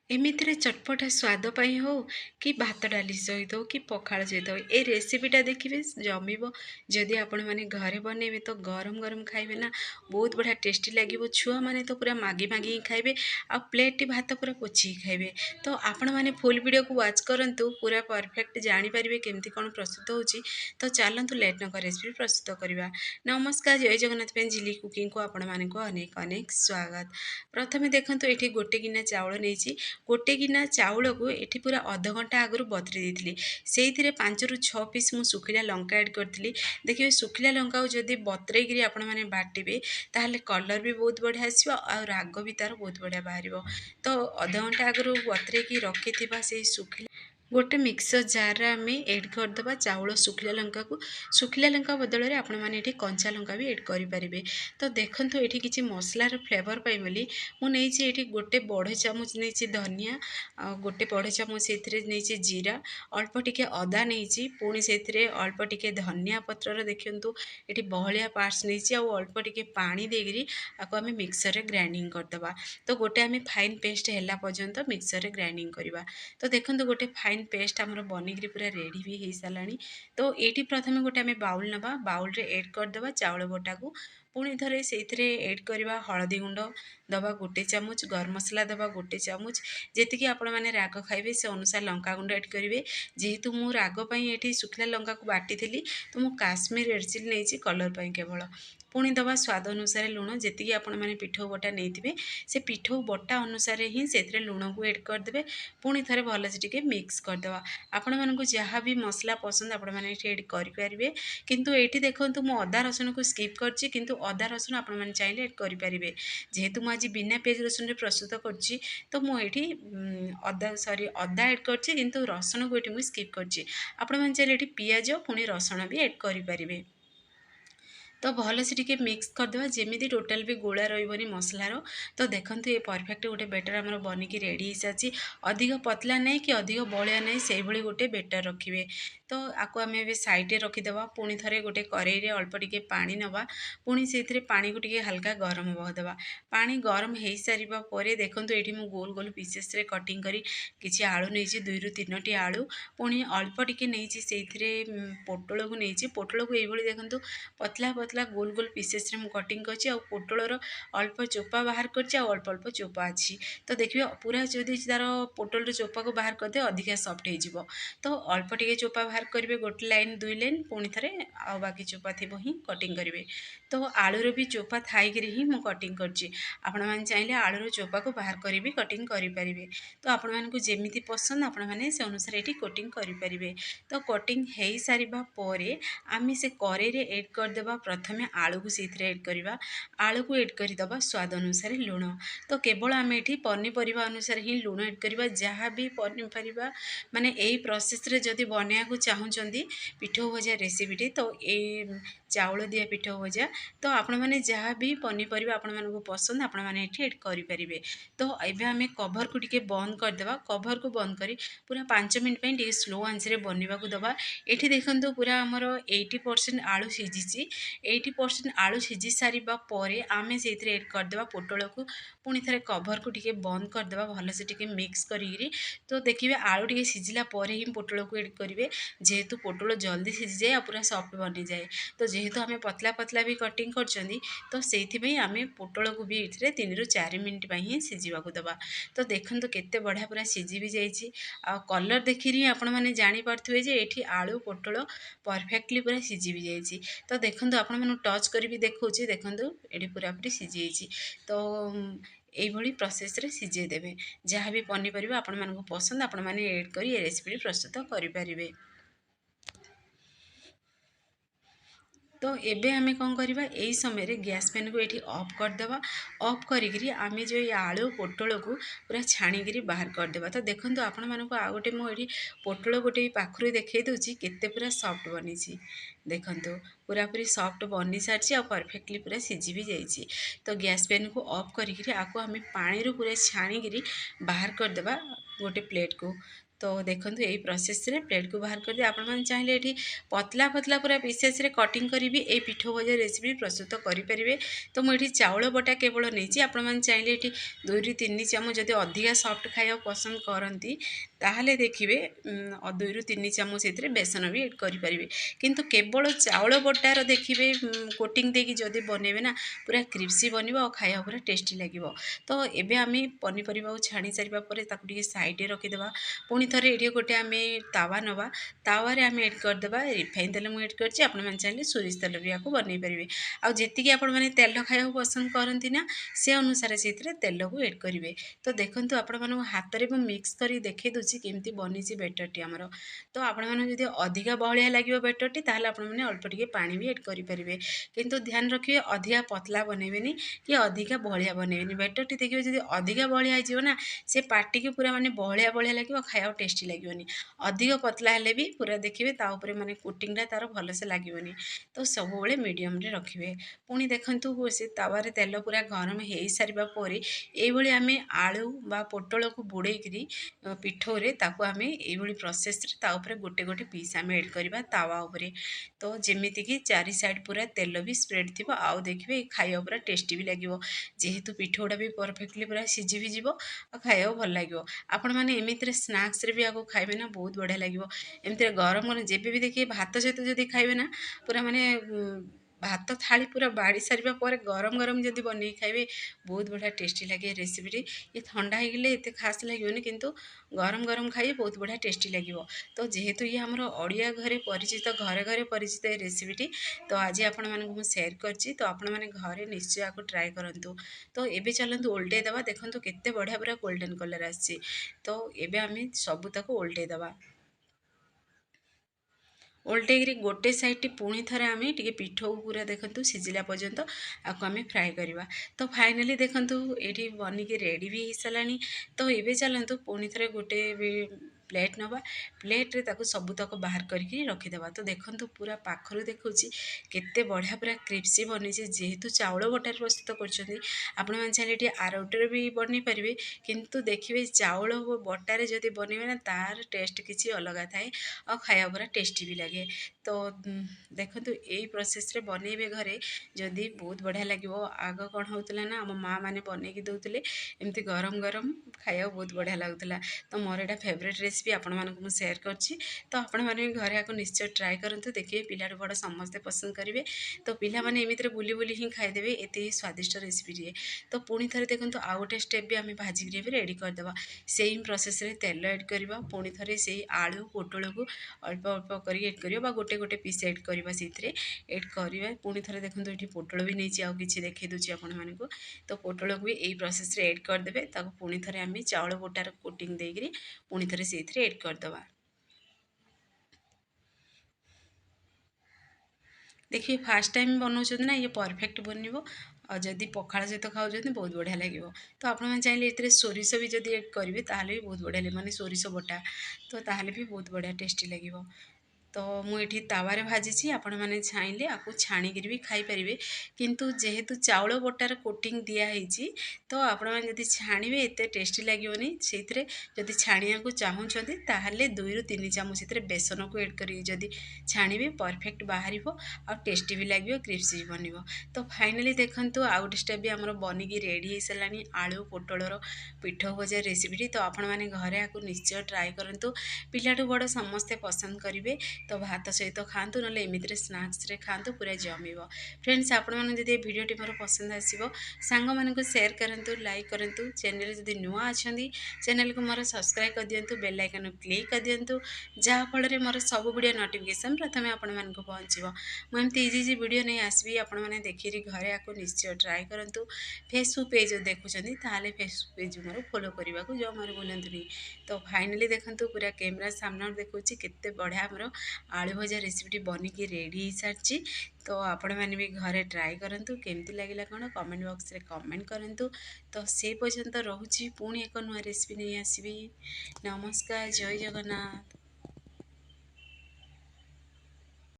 ଏମିତିରେ ଚଟପଟା ସ୍ୱାଦ ପାଇଁ ହଉ କି ଭାତ ଡାଲି ସହିତ ହଉ କି ପଖାଳ ସହିତ ହଉ ଏ ରେସିପିଟା ଦେଖିବେ ଜମିବ। ଯଦି ଆପଣମାନେ ଘରେ ବନେଇବେ ତ ଗରମ ଗରମ ଖାଇବେ ନା, ବହୁତ ବଢ଼ିଆ ଟେଷ୍ଟି ଲାଗିବ। ଛୁଆମାନେ ତ ପୁରା ମାଗି ମାଗି ହିଁ ଖାଇବେ ଆଉ ପ୍ଲେଟ୍ଟି ଭାତ ପୁରା ପୋଛିକି ଖାଇବେ। ତ ଆପଣମାନେ ଫୁଲ୍ ଭିଡ଼ିଓକୁ ୱାଚ୍ କରନ୍ତୁ, ପୁରା ପରଫେକ୍ଟ ଜାଣିପାରିବେ କେମିତି କ'ଣ ପ୍ରସ୍ତୁତ ହେଉଛି। ତ ଚାଲନ୍ତୁ ଲେଟ୍ ନ କରି ରେସିପି ପ୍ରସ୍ତୁତ କରିବା। ନମସ୍କାର, ଜୟ ଜଗନ୍ନାଥ ପାଇଁ ଝିଲି କୁକିଂକୁ ଆପଣମାନଙ୍କୁ ଅନେକ ଅନେକ ସ୍ୱାଗତ। ପ୍ରଥମେ ଦେଖନ୍ତୁ ଏଠି ଗୋଟେ ଗିନା ଚାଉଳ ନେଇଛି। ଗୋଟେ ଗିନା ଚାଉଳକୁ ଏଠି ପୁରା ଅଧଘଣ୍ଟା ଆଗରୁ ବତୁରେଇ ଦେଇଥିଲି। ସେଇଥିରେ 5ରୁ 6 ପିସ୍ ମୁଁ ଶୁଖିଲା ଲଙ୍କା ଆଡ଼୍ କରିଥିଲି। ଦେଖିବେ ଶୁଖିଲା ଲଙ୍କାକୁ ଯଦି ବତୁରେଇକିରି ଆପଣମାନେ ବାଟିବେ ତାହେଲେ କଲର୍ ବି ବହୁତ ବଢ଼ିଆ ଆସିବ ଆଉ ରାଗ ବି ତା'ର ବହୁତ ବଢ଼ିଆ ବାହାରିବ। ତ ଅଧଘଣ୍ଟା ଆଗରୁ ବତୁରେଇକି ରଖିଥିବା ସେଇ ଶୁଖିଲା ଗୋଟେ ମିକ୍ସର ଜାର୍ରେ ଆମେ ଏଡ଼୍ କରିଦେବା ଚାଉଳ ଶୁଖିଲା ଲଙ୍କାକୁ। ଶୁଖିଲା ଲଙ୍କା ବଦଳରେ ଆପଣମାନେ ଏଠି କଞ୍ଚା ଲଙ୍କା ବି ଏଡ଼୍ କରିପାରିବେ। ତ ଦେଖନ୍ତୁ ଏଠି କିଛି ମସଲାର ଫ୍ଲେଭର୍ ପାଇଁ ବୋଲି ମୁଁ ନେଇଛି ଏଠି ଗୋଟେ ବଡ଼ ଚାମଚ ନେଇଛି ଧନିଆ, ଆଉ ଗୋଟେ ବଡ଼ ଚାମଚ ସେଥିରେ ନେଇଛି ଜିରା, ଅଳ୍ପ ଟିକେ ଅଦା ନେଇଛି, ପୁଣି ସେଥିରେ ଅଳ୍ପ ଟିକେ ଧନିଆ ପତ୍ରର ଦେଖନ୍ତୁ ଏଠି ବହଳିଆ ପାର୍ଟସ୍ ନେଇଛି, ଆଉ ଅଳ୍ପ ଟିକେ ପାଣି ଦେଇକିରି ଆକୁ ଆମେ ମିକ୍ସରରେ ଗ୍ରାଇଣ୍ଡିଙ୍ଗ କରିଦେବା। ତ ଗୋଟେ ଆମେ ଫାଇନ୍ ପେଷ୍ଟ ହେଲା ପର୍ଯ୍ୟନ୍ତ ମିକ୍ସରରେ ଗ୍ରାଇଣ୍ଡିଙ୍ଗ କରିବା। ତ ଦେଖନ୍ତୁ ଗୋଟେ ଫାଇନ୍ ପେଷ୍ଟ ଆମର ବନିକିରି ପୁରା ରେଡ଼ି ବି ହେଇସାରିଲାଣି। ତ ଏଇଠି ପ୍ରଥମେ ଗୋଟେ ଆମେ ବାଉଲ୍ ନେବା, ବାଉଲ୍ରେ ଏଡ଼୍ କରିଦେବା ଚାଉଳ ବଟାକୁ। ପୁଣି ଥରେ ସେଇଥିରେ ଏଡ଼୍ କରିବା ହଳଦୀ ଗୁଣ୍ଡ ଦେବା ଗୋଟେ ଚାମଚ, ଗରମ ମସଲା ଦେବା ଗୋଟେ ଚାମଚ, ଯେତିକି ଆପଣମାନେ ରାଗ ଖାଇବେ ସେ ଅନୁସାରେ ଲଙ୍କାଗୁଣ୍ଡ ଏଡ଼୍ କରିବେ। ଯେହେତୁ ମୁଁ ରାଗ ପାଇଁ ଏଠି ଶୁଖିଲା ଲଙ୍କାକୁ ବାଟିଥିଲି ତ ମୁଁ କାଶ୍ମୀର ରେଡ଼୍ ଚିଲି ନେଇଛି କଲର୍ ପାଇଁ କେବଳ। ପୁଣି ଦେବା ସ୍ୱାଦ ଅନୁସାରେ ଲୁଣ, ଯେତିକି ଆପଣମାନେ ପିଠଉ ବଟା ନେଇଥିବେ ସେ ପିଠଉ ବଟା ଅନୁସାରେ ହିଁ ସେଥିରେ ଲୁଣକୁ ଏଡ଼୍ କରିଦେବେ। ପୁଣି ଥରେ ଭଲସେ ଟିକେ ମିକ୍ସ କରିଦେବା। ଆପଣମାନଙ୍କୁ ଯାହା ବି ମସଲା ପସନ୍ଦ ଆପଣମାନେ ଏଠି ଏଡ଼୍ କରିପାରିବେ। କିନ୍ତୁ ଏଇଠି ଦେଖନ୍ତୁ ମୁଁ ଅଦା ରସୁଣକୁ ସ୍କିପ୍ କରିଛି, କିନ୍ତୁ ଅଦା ରସୁଣ ଆପଣମାନେ ଚାହିଁଲେ ଏଡ଼୍ କରିପାରିବେ। ଯେହେତୁ ମୁଁ ଆଜି ବିନା ପିଆଜ ରସୁଣରେ ପ୍ରସ୍ତୁତ କରୁଛି ତ ମୁଁ ଏଠି ଅଦା ଏଡ଼୍ କରିଛି, କିନ୍ତୁ ରସୁଣକୁ ଏଠି ମୁଁ ସ୍କିପ୍ କରିଛି। ଆପଣମାନେ ଚାହିଁଲେ ଏଠି ପିଆଜ ପୁଣି ରସୁଣ ବି ଏଡ଼୍ କରିପାରିବେ। ତ ଭଲସେ ଟିକେ ମିକ୍ସ କରିଦେବା ଯେମିତି ଟୋଟାଲ୍ ବି ଗୋଳା ରହିବନି ମସଲାର। ତ ଦେଖନ୍ତୁ ଏ ପରଫେକ୍ଟ ଗୋଟେ ବେଟର୍ ଆମର ବନିକି ରେଡ଼ି ହେଇସାରିଛି। ଅଧିକ ପତଲା ନାହିଁ କି ଅଧିକ ବଳିଆ ନାହିଁ, ସେଇଭଳି ଗୋଟେ ବେଟର୍ ରଖିବେ। ତ ଆକୁ ଆମେ ଏବେ ସାଇଡ଼୍ରେ ରଖିଦେବା। ପୁଣି ଥରେ ଗୋଟେ କରେଇରେ ଅଳ୍ପ ଟିକେ ପାଣି ନେବା, ପୁଣି ସେଇଥିରେ ପାଣିକୁ ଟିକେ ହାଲକା ଗରମ ହେବାକୁ ଦେବା। ପାଣି ଗରମ ହେଇସାରିବା ପରେ ଦେଖନ୍ତୁ ଏଇଠି ମୁଁ ଗୋଲ ଗୋଲ ପିସେସ୍ରେ କଟିଂ କରି କିଛି ଆଳୁ ନେଇଛି, 2ରୁ 3ଟି ଆଳୁ, ପୁଣି ଅଳ୍ପ ଟିକେ ନେଇଛି ସେଇଥିରେ ପୋଟଳକୁ ନେଇଛି। ପୋଟଳକୁ ଏଇଭଳି ଦେଖନ୍ତୁ ପତଲା ପତଲା ଗୋଲ ଗୋଲ ପିସେସ୍ରେ ମୁଁ କଟିଂ କରିଛି, ଆଉ ପୋଟଳର ଅଳ୍ପ ଚୋପା ବାହାର କରିଛି ଆଉ ଅଳ୍ପ ଅଳ୍ପ ଚୋପା ଅଛି। ତ ଦେଖିବେ ପୁରା ଯଦି ତା'ର ପୋଟଳର ଚୋପାକୁ ବାହାର କରିଦେବେ ଅଧିକା ସଫ୍ଟ ହେଇଯିବ। ତ ଅଳ୍ପ ଟିକେ ଚୋପା ବାହାର କରିବେ, ଗୋଟେ ଲାଇନ୍ 2 ଲାଇନ୍, ପୁଣି ଥରେ ଆଉ ବାକି ଚୋପା ଥିବ ହିଁ କଟିଂ କରିବେ। ତ ଆଳୁର ବି ଚୋପା ଥାଇକିରି ହିଁ ମୁଁ କଟିଂ କରିଛି। ଆପଣମାନେ ଚାହିଁଲେ ଆଳୁର ଚୋପାକୁ ବାହାର କରି ବି କଟିଂ କରିପାରିବେ। ତ ଆପଣମାନଙ୍କୁ ଯେମିତି ପସନ୍ଦ ଆପଣମାନେ ସେ ଅନୁସାରେ ଏଠି କଟିଂ କରିପାରିବେ। ତ କଟିଂ ହେଇସାରିବା ପରେ ଆମେ ସେ କରେଇରେ ଏଡ଼୍ କରିଦେବା ପ୍ରଥମେ ଆଳୁକୁ ସେଇଥିରେ ଏଡ଼୍ କରିବା। ଆଳୁକୁ ଏଡ଼୍ କରିଦେବା ସ୍ୱାଦ ଅନୁସାରେ ଲୁଣ। ତ କେବଳ ଆମେ ଏଠି ପନିପରିବା ଅନୁସାରେ ହିଁ ଲୁଣ ଏଡ଼୍ କରିବା। ଯାହା ବି ପନିପରିବା ମାନେ ଏଇ ପ୍ରୋସେସ୍ରେ ଯଦି ବନେଇବାକୁ ଚାହୁଁଛନ୍ତି ପିଠଉ ଭଜା ରେସିପିଟି, ତ ଏଇ ଚାଉଳ ଦିଆ ପିଠଉ ଭଜା, ତ ଆପଣମାନେ ଯାହା ବି ପନିପରିବା ଆପଣମାନଙ୍କୁ ପସନ୍ଦ ଆପଣମାନେ ଏଠି ଏଡ଼୍ କରିପାରିବେ। ତ ଏବେ ଆମେ କଭର୍କୁ ଟିକେ ବନ୍ଦ କରିଦେବା। କଭର୍କୁ ବନ୍ଦ କରି ପୁରା 5 ମିନିଟ୍ ପାଇଁ ଟିକେ ସ୍ଲୋ ଆଞ୍ଚରେ ବନିବାକୁ ଦେବା। ଏଠି ଦେଖନ୍ତୁ ପୁରା ଆମର 80% ଆଳୁ ସିଝିଛି। 80% ଆଳୁ ସିଝି ସାରିବା ପରେ ଆମେ ସେଇଥିରେ ଏଡ଼୍ କରିଦେବା ପୋଟଳକୁ। ପୁଣି ଥରେ କଭର୍କୁ ଟିକେ ବନ୍ଦ କରିଦେବା ଭଲସେ ଟିକେ ମିକ୍ସ କରିକିରି। ତ ଦେଖିବେ ଆଳୁ ଟିକେ ସିଝିଲା ପରେ ହିଁ ପୋଟଳକୁ ଏଡ଼୍ କରିବେ, ଯେହେତୁ ପୋଟଳ ଜଲ୍ଦି ସିଝିଯାଏ ଆଉ ପୁରା ସଫ୍ଟ ବନିଯାଏ। ତ ଯେହେତୁ ଆମେ ପତଲା ପତଲା ବି କଟିଂ କରିଛନ୍ତି ତ ସେଇଥିପାଇଁ ଆମେ ପୋଟଳକୁ ବି ଏଥିରେ 3ରୁ 4 ମିନିଟ୍ ପାଇଁ ହିଁ ସିଝିବାକୁ ଦେବା। ତ ଦେଖନ୍ତୁ କେତେ ବଢ଼ିଆ ପୁରା ସିଝି ବି ଯାଇଛି, ଆଉ କଲର୍ ଦେଖିରି ଆପଣମାନେ ଜାଣିପାରୁଥିବେ ଯେ ଏଠି ଆଳୁ ପୋଟଳ ପରଫେକ୍ଟଲି ପୁରା ସିଝି ବି ଯାଇଛି। ତ ଦେଖନ୍ତୁ ଆପଣମାନଙ୍କୁ ଟଚ୍ କରି ବି ଦେଖାଉଛି, ଦେଖନ୍ତୁ ଏଠି ପୁରାପୁରି ସିଝିଯାଇଛି। ତ ଏଇଭଳି ପ୍ରୋସେସ୍ରେ ସିଝେଇ ଦେବେ। ଯାହା ବି ପନିପରିବା ଆପଣମାନଙ୍କୁ ପସନ୍ଦ ଆପଣମାନେ ଏଡ଼୍ କରି ଏ ରେସିପିଟି ପ୍ରସ୍ତୁତ କରିପାରିବେ। ତ ଏବେ ଆମେ କ'ଣ କରିବା, ଏଇ ସମୟରେ ଗ୍ୟାସ୍ ଫ୍ୟାନ୍କୁ ଏଠି ଅଫ୍ କରିଦେବା। ଅଫ୍ କରିକିରି ଆମେ ଯେଉଁ ଏଇ ଆଳୁ ପୋଟଳକୁ ପୁରା ଛାଣିକିରି ବାହାର କରିଦେବା। ତ ଦେଖନ୍ତୁ ଆପଣମାନଙ୍କୁ ଆଉ ଗୋଟେ ମୁଁ ଏଠି ପୋଟଳ ଗୋଟେ ପାଖରୁ ଦେଖାଇ ଦେଉଛି କେତେ ପୁରା ସଫ୍ଟ ବନିଛି। ଦେଖନ୍ତୁ ପୁରାପୁରି ସଫ୍ଟ ବନି ସାରିଛି ଆଉ ପରଫେକ୍ଟଲି ପୁରା ସିଝି ବି ଯାଇଛି। ତ ଗ୍ୟାସ୍ ଫ୍ୟାନ୍କୁ ଅଫ୍ କରିକିରି ଆକୁ ଆମେ ପାଣିରୁ ପୁରା ଛାଣିକିରି ବାହାର କରିଦେବା ଗୋଟେ ପ୍ଲେଟ୍କୁ। तो देखो यही प्रोसेस रे प्लेट को बाहर कर दिए आपण चाहिए ये पतला पतला पूरा पीसेस रे कटिंग करी ये पिठो भजा रेसिपी प्रस्तुत करेंगे। तो मुझे चाउल बटा केवल नहीं आपण चाहिए ये 2 ରୁ 3 ଚାମଚ जदि अधिका सॉफ्ट खाया पसंद करती ताहले देखिए 2 ରୁ 3 ଚାମଚ से बेसन भी एड करेंगे। किंतु केवल चाउल बटार देखिए कोटिंग देकी जदि बनइबे ना पूरा क्रिप्सी बन और खाया पूरा टेस्टी लगे। तो एबे आम पनीपरिया छाणी सारा पर साइड रखीदे। पुणी थे ये गोटे आम तावा नवा तावे आम एड करदे रिफाइन तेल मुझे एड कर चाहिए सोरिष तेल भी आपको बनई पारे आती आपण मैंने तेल खाया पसंद करती ना से अनुसार से तेल को एड करेंगे। तो देखो आपण मैं हाथ में मिक्स कर देखे दूसरी केमती बनी बेटरटी आमर। तो आपण मैंने अधिका बहलिया लगे बेटरटी ताल आपने अल्प टे पा भी एड करेंगे। किंतु ध्यान रखिए अधिका पतला बनइबेनी कि अधिका बहलिया बनइबेनी। बेटरटी देखिए जब अधिका बहलिया हो ना से पार्टी की पूरा माने बहलिया बहलिया लगे खाया टेस्टी लगे। अधिक पतला हेले भी पूरा देखिए ताऊपर माने कोटिंगटा तार भलसे लगे। तो सब मीडियम रे रखिए। पुणी देखु से तावारे तेल पूरा गरम हो सारा पर ये आम आलू बा पोटल को बुड़ेकरी पिठोरे ताको आम ये प्रोसेस ताऊपर गोटे गोटे पीस आम एड करवा तावा उपरे। तो जमीती कि चारि साइड पूरा तेल भी स्प्रेड थी आउ देखिए खाया पूरा टेस्टी भी लगे। जेहेतु पिठोटा भी परफेक्टली पूरा सिझी भी जीव खाया भल लगे। आपण मैंने एमती स्नाक्स भी आपको खाइबे ना बहुत बढ़िया लगे। एमती गरम गरम जब भी देखिए भात सहित जब खाइबे ना पूरा माने भात थाली पूरा बाड़ी सारा पर गरम गरम जब बन खाइबे बहुत बढ़िया टेस्टी लगे। रेसिपी ये ठंडा होगले ये खास लगे किंतु गरम गरम खाइए बहुत बढ़िया टेस्टी लगे। तो जेहेतु ये आमर ओडिया घरे परिचित घरे घरे परिचित ये रेसिपीटी तो आज आपण मानक सेयार करछि। तो आपण मैंने घरे निश्चय आपको ट्राए करूँ। तो ये चलतु ओल्टे दबा देखो केते बढ़िया पूरा गोल्डन कलर आसी। तो ये आम सबूतक ओल्टे दबा ओल्टेक गोटे साइड पुणी थे आम टे पिठ पूरा देखूँ सिझिला पर्यंत आपको आम फ्राए करवा। तो फाइनाली देखूँ ये बनिकी रेडी भी हो सारा। तो ये चलतु पुणी थे गोटे प्लेट नवा प्लेट्रे सबूतक बाहर करके रखीदे। तो देखो पूरा पाखर देखूँ केते बढ़िया पूरा क्रिप्सी बनी जेहेतु चाउल बटार प्रस्तुत कर चाहिए आरउटर भी बन पारे। किंतु देखिए चाउल बटारे जब बनइबे ना तार टेस्ट किसी अलग थाए और खाया पूरा टेस्टी भी लगे। तो देखो यही प्रोसेस रे बनइबे घरे जदि बहुत बढ़िया लगे। आग कौन होता ना आम माँ मैंने बनईकी दौले एमती गरम गरम खाया बहुत बढ़िया लगुला। तो मोर यहाँ फेवरेट रेसिपी आपण मानक सेयार करछि। तो आपण मैंने घरे आपको निश्चय ट्राए करूँ। देखिए पिलाटू बड़ समस्ते पसंद करेंगे। तो पिला माने एमती बुली बुली ही खाईदेवे एत स्वादिष्ट रेसिपी। तो पुणी थे देखो आउ गोटे स्टेप भी आम भाजिक भी रेडी करदे सेम प्रोसेस रे तेल एड करवा। पुणी थे से आलू पोटल को अल्प अल्प कर एड कर गोटे गोटे पीस एड करवा से एड करवा। पुणी थे देखो ये पोटल भी नहीं आउ कि देखी दूसरी आपण मानक। तो पोटल को भी यही प्रोसेस रे एड करदे पुणी थे आम चाउल बोटार कोटिंग देकरी पुणी थे से एड करदवा। देखिए फास्ट टाइम बनाऊँ ना ये परफेक्ट बन और जदि पखाड़ सहित खाऊँ बहुत बढ़िया लगे। तो आपने चाहिए ये सोरिष भी जब एड करेंगे ताहले भी बहुत बढ़िया लगे माने सोरिष बटा तो ताहले भी बहुत बढ़िया टेस्टी लगे। तो मुझे तावारे भाजी आपण मैंने चाहिए आपको छाणिक भी खाईपारे। किंतु जेहेतु चाउल बटार कोटिंग दिखाई तो आपण मैंने छाणवे एत टेस्टी लगे से जदि छाणिया को चाहूँगी ताहले 2 ରୁ 3 ଚାମଚ से बेसन को एड कर जदि छाणवे परफेक्ट बाहर आ टेस्टी भी लगे क्रिप्सी भी बन। तो फाइनाली देखो आउ गोटे स्टेप भी आम बनिकी रेडी हो सारा आलू पोटलर पिठ भजा रेसिपी। तो आपण मैंने घरे आपको निश्चय ट्राए करूँ। पिलाटू बड़ समस्ते पसंद करेंगे। तो भात सहित खातु ना एमती स्नाक्स रे खातु पूरा जमीब। फ्रेंड्स आपण मैंने जब भिडियोटी मोर पसंद आसो सांग मानक शेयर करूँ लाइक करूँ। चैनल जब नुआ अच्छा चैनल को मोर सब्सक्राइब कर दिंतु बेल आइकन क्लिक कर दिंतु जहाँफल मोर सब वीडियो नोटिफिकेशन प्रथम आपण मानक पहुँचो। मुझे इजी इजी वीडियो नहीं आसबि आपण मैंने देखिए घरे आपको निश्चय ट्राए करूँ। फेसबुक पेज देखुं ताहले फेसबुक पेज मोर फॉलो करने को जमार भूलतुनि। तो फाइनाली देखो पूरा कैमरा सामने देखुँ केते बढ़िया आमर आलू भजा रेसिपी बनिकी रेडी हो सारी। तो आपण मैंने भी घरे ट्राए करूँ केमती लगे कौन कमेंट बॉक्स रे कमेंट करूँ। तो से पर्यंत रोची पुणी एक नुआ रेसिपी नहीं आसबि। नमस्कार जय जगन्नाथ।